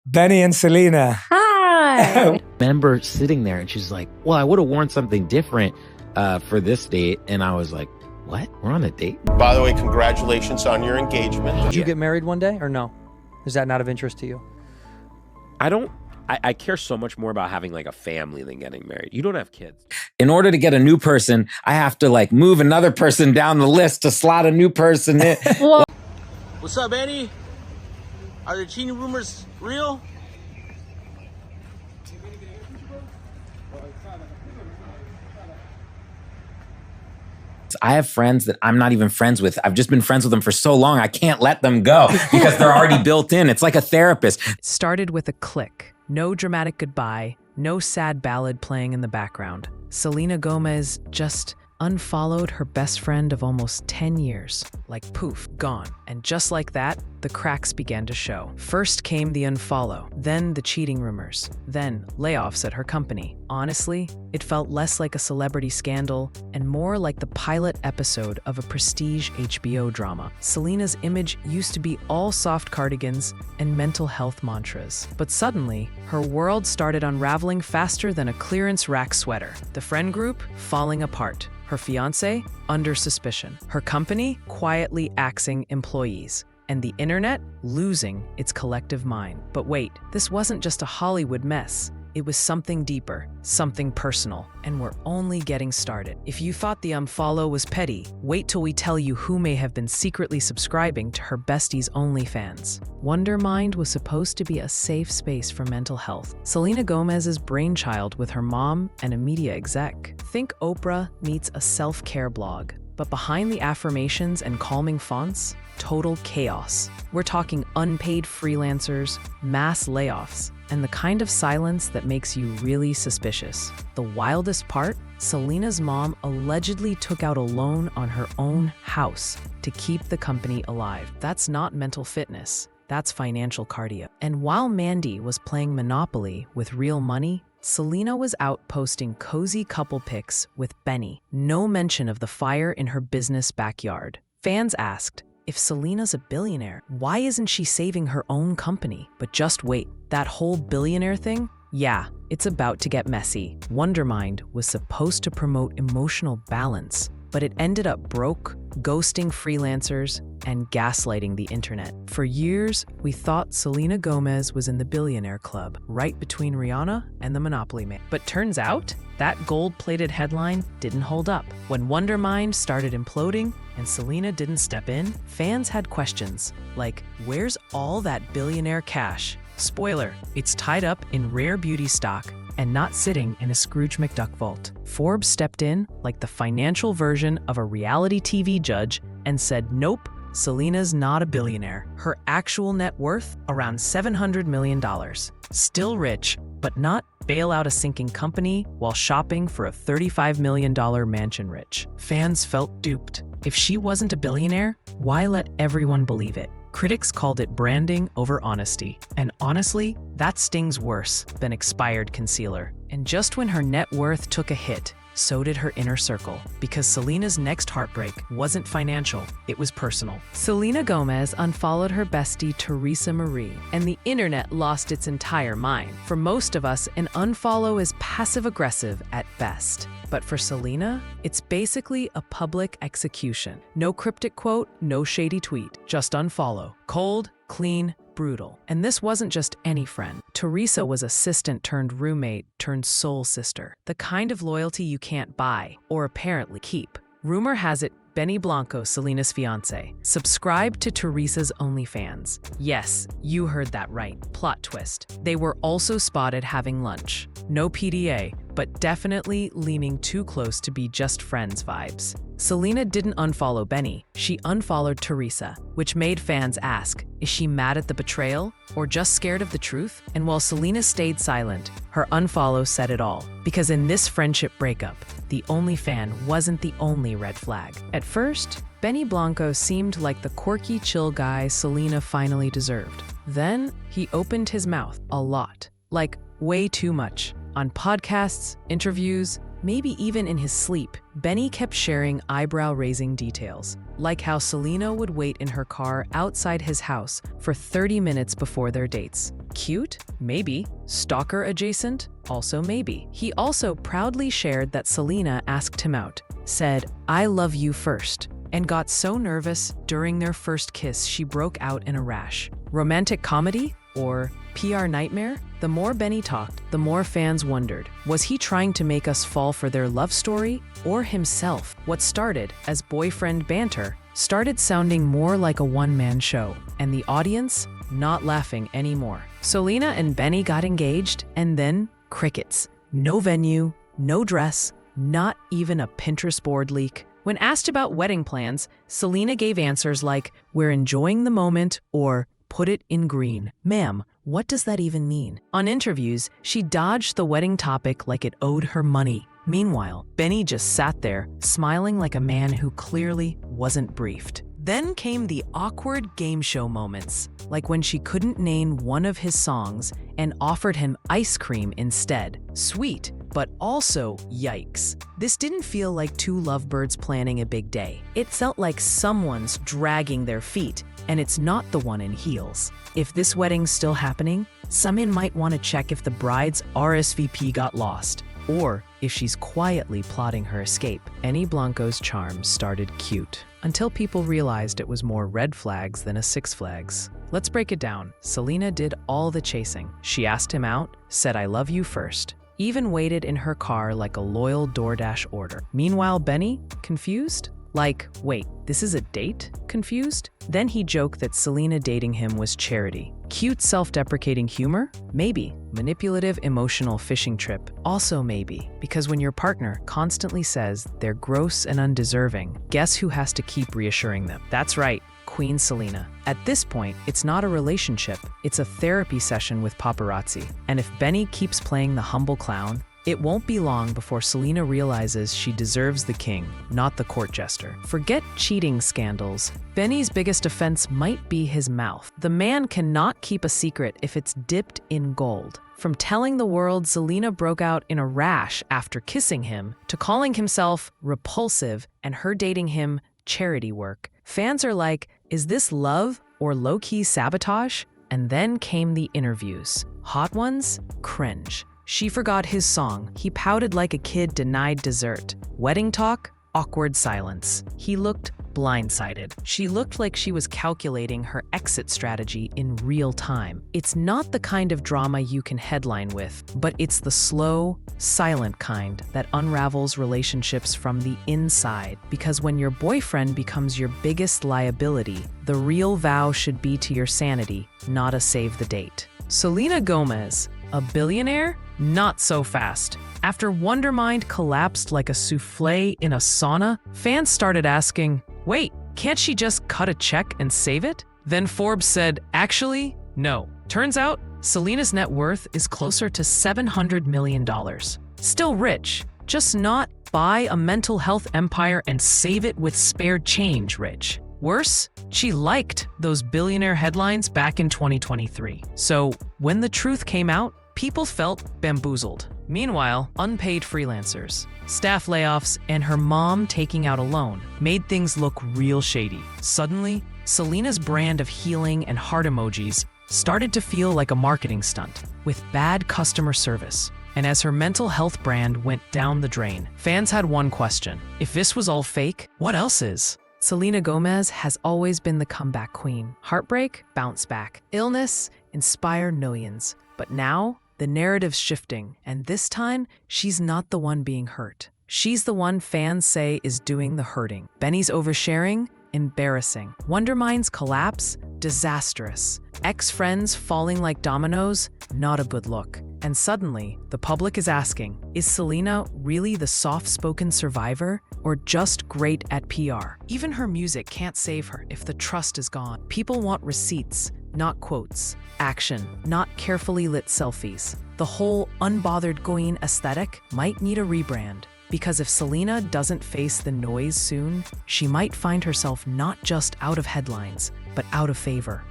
Benny and Selena. Hi. Remember sitting there and she's like, well, I would have worn something different for this date. And I was like, what? We're on a date? By the way, congratulations on your engagement. Did you get married one day or no? Is that not of interest to you? I care so much more about having like a family than getting married. You don't have kids. In order to get a new person, I have to like move another person down the list to slot a new person in. What's up, Eddie? Are the cheating rumors real? I have friends that I'm not even friends with. I've just been friends with them for so long, I can't let them go because they're already built in. It's like a therapist. It started with a click. No dramatic goodbye, no sad ballad playing in the background. Selena Gomez just unfollowed her best friend of almost 10 years. Like poof, gone. And just like that, the cracks began to show. First came the unfollow, then the cheating rumors, then layoffs at her company. Honestly, it felt less like a celebrity scandal and more like the pilot episode of a prestige HBO drama. Selena's image used to be all soft cardigans and mental health mantras. But suddenly, her world started unraveling faster than a clearance rack sweater. The friend group falling apart. Her fiancé under suspicion. Her company quietly axing employees. And the internet losing its collective mind. But wait, this wasn't just a Hollywood mess. It was something deeper, something personal, and we're only getting started. If you thought the unfollow was petty, wait till we tell you who may have been secretly subscribing to her bestie's OnlyFans. Wondermind was supposed to be a safe space for mental health. Selena Gomez's brainchild with her mom and a media exec. Think Oprah meets a self-care blog. But behind the affirmations and calming fonts, total chaos. We're talking unpaid freelancers, mass layoffs, and the kind of silence that makes you really suspicious. The wildest part? Selena's mom allegedly took out a loan on her own house to keep the company alive. That's not mental fitness. That's financial cardio. And while Mandy was playing Monopoly with real money, Selena was out posting cozy couple pics with Benny. No mention of the fire in her business backyard. Fans asked, if Selena's a billionaire, why isn't she saving her own company? But just wait, that whole billionaire thing? Yeah, it's about to get messy. Wondermind was supposed to promote emotional balance, but it ended up broke, ghosting freelancers, and gaslighting the internet. For years, we thought Selena Gomez was in the Billionaire Club, right between Rihanna and the Monopoly man. But turns out, that gold-plated headline didn't hold up. When Wondermind started imploding and Selena didn't step in, fans had questions like, where's all that billionaire cash? Spoiler, it's tied up in rare beauty stock and not sitting in a Scrooge McDuck vault. Forbes stepped in like the financial version of a reality TV judge and said, nope, Selena's not a billionaire. Her actual net worth, around $700 million. Still rich, but not bail out a sinking company while shopping for a $35 million mansion rich. Fans felt duped. If she wasn't a billionaire, why let everyone believe it? Critics called it branding over honesty. And honestly, that stings worse than expired concealer. And just when her net worth took a hit, so did her inner circle, because Selena's next heartbreak wasn't financial, it was personal. Selena Gomez unfollowed her bestie Teresa Marie, and the internet lost its entire mind. For most of us, an unfollow is passive-aggressive at best. But for Selena, it's basically a public execution. No cryptic quote, no shady tweet, just unfollow. Cold, clean, brutal. And this wasn't just any friend. Teresa was assistant turned roommate turned soul sister. The kind of loyalty you can't buy, or apparently keep. Rumor has it Benny Blanco, Selena's fiancé, subscribed to Teresa's OnlyFans. Yes, you heard that right. Plot twist. They were also spotted having lunch. No PDA, but definitely leaning too close to be just friends vibes. Selena didn't unfollow Benny, she unfollowed Teresa, which made fans ask, is she mad at the betrayal or just scared of the truth? And while Selena stayed silent, her unfollow said it all. Because in this friendship breakup, the OnlyFan wasn't the only red flag. At first, Benny Blanco seemed like the quirky, chill guy Selena finally deserved. Then, he opened his mouth a lot, like way too much. On podcasts, interviews, maybe even in his sleep, Benny kept sharing eyebrow-raising details, like how Selena would wait in her car outside his house for 30 minutes before their dates. Cute? Maybe. Stalker adjacent? Also maybe. He also proudly shared that Selena asked him out, said, "I love you first," and got so nervous during their first kiss she broke out in a rash. Romantic comedy? Or PR nightmare? The more Benny talked, the more fans wondered, was he trying to make us fall for their love story or himself? What started as boyfriend banter started sounding more like a one-man show, and the audience not laughing anymore. Selena and Benny got engaged, and then crickets. No venue, no dress, not even a Pinterest board leak. When asked about wedding plans, Selena gave answers like, "We're enjoying the moment," or "Put it in green." Ma'am, what does that even mean? On interviews, she dodged the wedding topic like it owed her money. Meanwhile, Benny just sat there, smiling like a man who clearly wasn't briefed. Then came the awkward game show moments, like when she couldn't name one of his songs and offered him ice cream instead. Sweet, but also yikes. This didn't feel like two lovebirds planning a big day. It felt like someone's dragging their feet, and it's not the one in heels. If this wedding's still happening, someone might want to check if the bride's RSVP got lost, or if she's quietly plotting her escape. Benny Blanco's charm started cute, until people realized it was more red flags than a Six Flags. Let's break it down. Selena did all the chasing. She asked him out, said "I love you" first, even waited in her car like a loyal DoorDash order. Meanwhile, Benny, confused? Like, wait, this is a date? Confused? Then he joked that Selena dating him was charity. Cute self-deprecating humor? Maybe. Manipulative emotional fishing trip? Also maybe. Because when your partner constantly says they're gross and undeserving, guess who has to keep reassuring them? That's right, Queen Selena. At this point, it's not a relationship, it's a therapy session with paparazzi. And if Benny keeps playing the humble clown, it won't be long before Selena realizes she deserves the king, not the court jester. Forget cheating scandals. Benny's biggest offense might be his mouth. The man cannot keep a secret if it's dipped in gold. From telling the world Selena broke out in a rash after kissing him, to calling himself repulsive and her dating him charity work, fans are like, is this love or low-key sabotage? And then came the interviews. Hot ones? Cringe. She forgot his song. He pouted like a kid denied dessert. Wedding talk? Awkward silence. He looked blindsided. She looked like she was calculating her exit strategy in real time. It's not the kind of drama you can headline with, but it's the slow, silent kind that unravels relationships from the inside. Because when your boyfriend becomes your biggest liability, the real vow should be to your sanity, not a save the date. Selena Gomez, a billionaire? Not so fast. After Wondermind collapsed like a souffle in a sauna, fans started asking, wait, can't she just cut a check and save it? Then Forbes said, actually, no. Turns out, Selena's net worth is closer to $700 million. Still rich, just not buy a mental health empire and save it with spared change rich. Worse, she liked those billionaire headlines back in 2023. So when the truth came out, people felt bamboozled. Meanwhile, unpaid freelancers, staff layoffs, and her mom taking out a loan made things look real shady. Suddenly, Selena's brand of healing and heart emojis started to feel like a marketing stunt with bad customer service. And as her mental health brand went down the drain, fans had one question. If this was all fake, what else is? Selena Gomez has always been the comeback queen. Heartbreak, bounce back. Illness, inspire millions. But now, the narrative's shifting, and this time, she's not the one being hurt. She's the one fans say is doing the hurting. Benny's oversharing? Embarrassing. Wondermind's collapse? Disastrous. Ex-friends falling like dominoes? Not a good look. And suddenly, the public is asking, is Selena really the soft-spoken survivor or just great at PR? Even her music can't save her if the trust is gone. People want receipts, not quotes. Action, not carefully lit selfies. The whole unbothered going aesthetic might need a rebrand. Because if Selena doesn't face the noise soon, she might find herself not just out of headlines, but out of favor.